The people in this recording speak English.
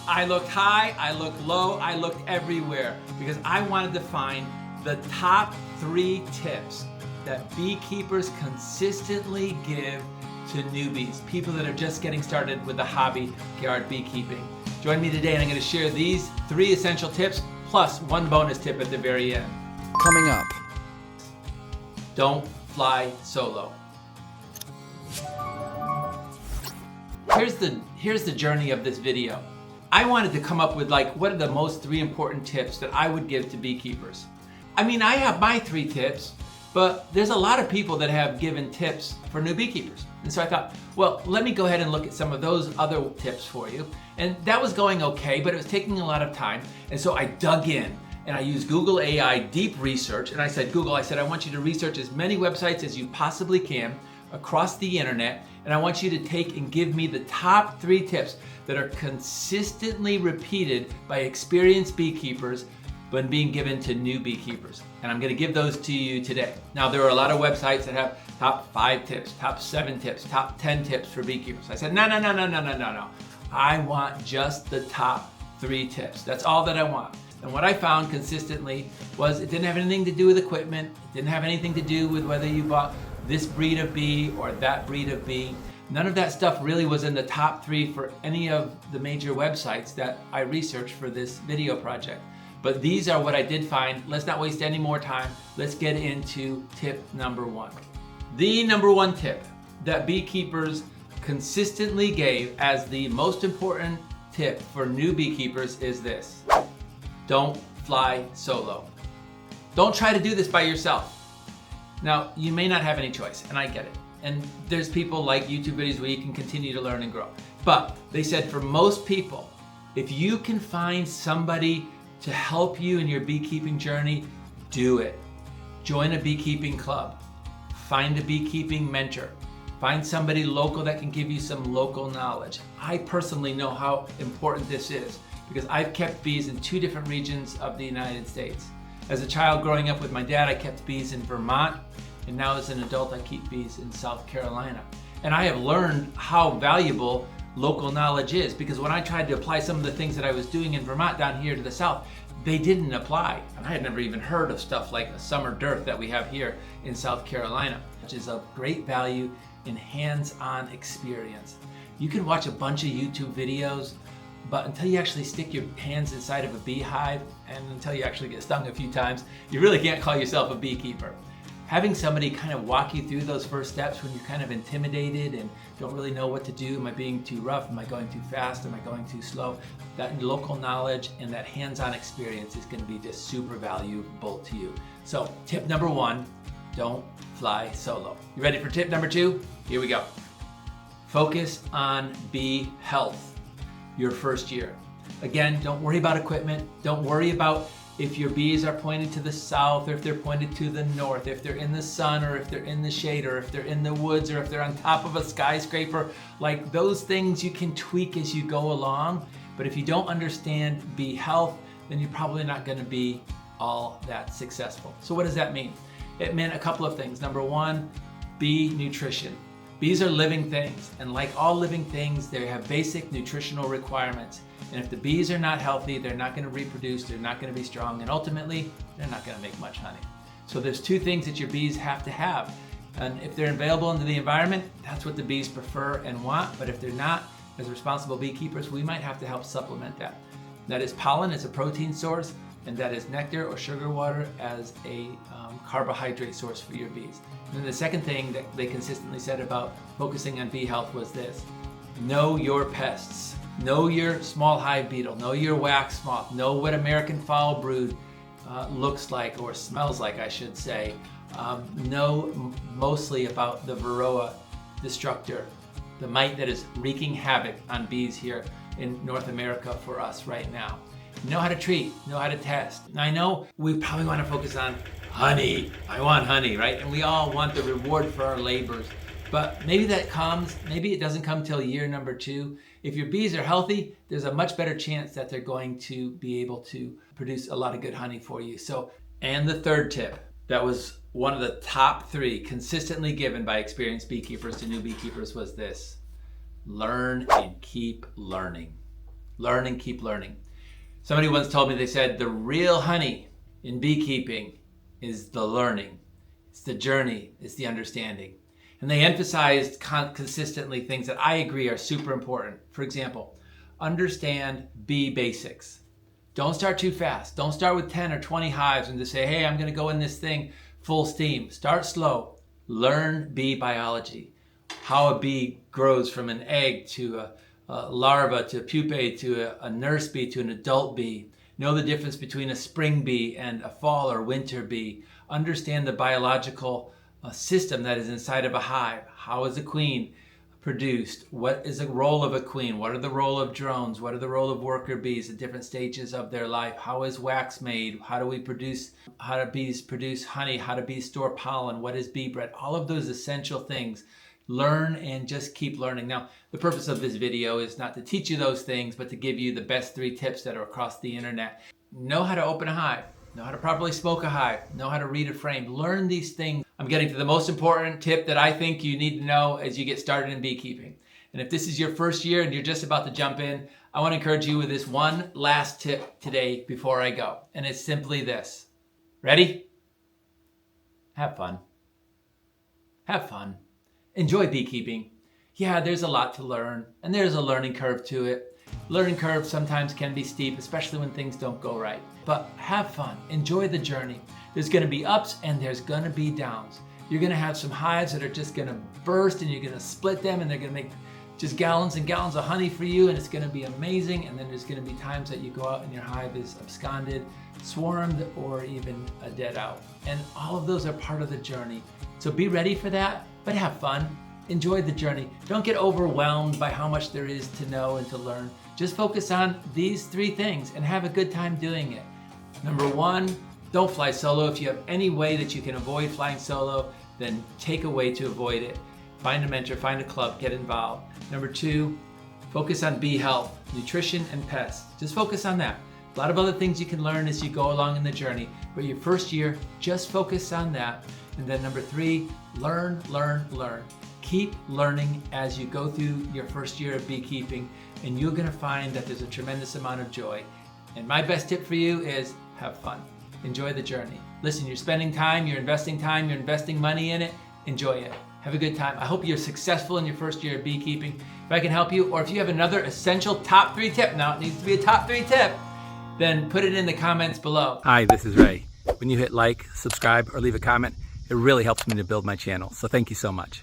I looked high, I looked low, I looked everywhere because I wanted to find the top 3 tips that beekeepers consistently give to newbies, people that are just getting started with the hobby, scoured beekeeping. Join me today and I'm going to share these 3 essential tips plus one bonus tip at the very end. Coming up. Don't fly solo. Here's the journey of this video. I wanted to come up with what are the most 3 important tips that I would give to beekeepers. I mean, I have my 3 tips, but there's a lot of people that have given tips for new beekeepers. And so I thought, well, let me go ahead and look at some of those other tips for you. And that was going okay, but it was taking a lot of time. And so I dug in and I used Google AI deep research. And I said, Google, I want you to research as many websites as you possibly can across the internet. And I want you to take and give me the top 3 tips that are consistently repeated by experienced beekeepers when being given to new beekeepers. And I'm gonna give those to you today. Now, there are a lot of websites that have top 5 tips, top 7 tips, top 10 tips for beekeepers. I said, no. I want just the top 3 tips. That's all that I want. And what I found consistently was it didn't have anything to do with equipment. It didn't have anything to do with whether you bought this breed of bee or that breed of bee. None of that stuff really was in the top 3 for any of the major websites that I researched for this video project. But these are what I did find. Let's not waste any more time. Let's get into tip number 1. The number 1 tip that beekeepers consistently gave as the most important tip for new beekeepers is this: don't fly solo. Don't try to do this by yourself. Now, you may not have any choice, and I get it. And there's people like YouTube videos where you can continue to learn and grow. But they said for most people, if you can find somebody to help you in your beekeeping journey, do it. Join a beekeeping club. Find a beekeeping mentor. Find somebody local that can give you some local knowledge. I personally know how important this is because I've kept bees in 2 different regions of the United States. As a child growing up with my dad, I kept bees in Vermont, and now as an adult, I keep bees in South Carolina. And I have learned how valuable local knowledge is because when I tried to apply some of the things that I was doing in Vermont down here to the south, they didn't apply. And I had never even heard of stuff like a summer dearth that we have here in South Carolina, which is of great value in hands-on experience. You can watch a bunch of YouTube videos, but until you actually stick your hands inside of a beehive and until you actually get stung a few times, you really can't call yourself a beekeeper. Having somebody kind of walk you through those first steps when you're kind of intimidated and don't really know what to do, am I being too rough, am I going too fast, am I going too slow, that local knowledge and that hands-on experience is going to be just super valuable to you. So tip number 1, don't fly solo. You ready for tip number 2? Here we go. Focus on bee health your first year. Again, don't worry about equipment. Don't worry about if your bees are pointed to the south or if they're pointed to the north, if they're in the sun or if they're in the shade or if they're in the woods or if they're on top of a skyscraper. Like those things you can tweak as you go along. But if you don't understand bee health, then you're probably not going to be all that successful. So what does that mean? It meant a couple of things. Number 1, bee nutrition. Bees are living things, and like all living things, they have basic nutritional requirements. And if the bees are not healthy, they're not going to reproduce, they're not going to be strong, and ultimately, they're not going to make much honey. So there's 2 things that your bees have to have. And if they're available into the environment, that's what the bees prefer and want. But if they're not, as responsible beekeepers, we might have to help supplement that. That is pollen as a protein source, and that is nectar or sugar water as a carbohydrate source for your bees. And then the second thing that they consistently said about focusing on bee health was this: know your pests. Know your small hive beetle. Know your wax moth. Know what American foul brood looks like, or smells like, I should say. Know mostly about the Varroa destructor, the mite that is wreaking havoc on bees here in North America for us right now. Know how to treat, know how to test. Now I know we probably want to focus on honey. I want honey, right? And we all want the reward for our labors. But maybe that comes, maybe it doesn't come till year number 2. If your bees are healthy, there's a much better chance that they're going to be able to produce a lot of good honey for you. So, and the third tip, that was one of the top 3 consistently given by experienced beekeepers to new beekeepers was this: learn and keep learning. Learn and keep learning. Somebody once told me, they said, the real honey in beekeeping is the learning. It's the journey, it's the understanding. And they emphasized consistently things that I agree are super important. For example, understand bee basics. Don't start too fast. Don't start with 10 or 20 hives and just say, hey, I'm going to go in this thing full steam. Start slow. Learn bee biology. How a bee grows from an egg to a larva to a pupae to a nurse bee to an adult bee. Know the difference between a spring bee and a fall or winter bee. Understand the biological system that is inside of a hive. How is a queen produced? What is the role of a queen? What are the role of drones? What are the role of worker bees at different stages of their life? How is wax made? How do bees produce honey? How do bees store pollen? What is bee bread? All of those essential things. Learn and just keep learning. Now, the purpose of this video is not to teach you those things, but to give you the best 3 tips that are across the internet. Know how to open a hive. Know how to properly smoke a hive. Know how to read a frame. Learn these things. I'm getting to the most important tip that I think you need to know as you get started in beekeeping. And if this is your first year and you're just about to jump in, I want to encourage you with this one last tip today before I go. And it's simply this. Ready? Have fun. Have fun. Enjoy beekeeping. Yeah, there's a lot to learn, and there's a learning curve to it. Learning curve sometimes can be steep, especially when things don't go right. But have fun. Enjoy the journey. There's going to be ups and there's going to be downs. You're going to have some hives that are just going to burst, and you're going to split them, and they're going to make just gallons and gallons of honey for you, and it's going to be amazing. And then there's going to be times that you go out and your hive is absconded, swarmed, or even dead out. And all of those are part of the journey. So be ready for that, but have fun. Enjoy the journey. Don't get overwhelmed by how much there is to know and to learn. Just focus on these 3 things and have a good time doing it. Number 1, don't fly solo. If you have any way that you can avoid flying solo, then take a way to avoid it. Find a mentor, find a club, get involved. Number 2, focus on bee health, nutrition, and pests. Just focus on that. A lot of other things you can learn as you go along in the journey, but your first year, just focus on that. And then number 3, learn, learn, learn. Keep learning as you go through your first year of beekeeping, and you're going to find that there's a tremendous amount of joy. And my best tip for you is have fun. Enjoy the journey. Listen, you're spending time, you're investing money in it. Enjoy it. Have a good time. I hope you're successful in your first year of beekeeping. If I can help you, or if you have another essential top 3 tip, now it needs to be a top 3 tip, then put it in the comments below. Hi, this is Ray. When you hit like, subscribe, or leave a comment, it really helps me to build my channel. So thank you so much.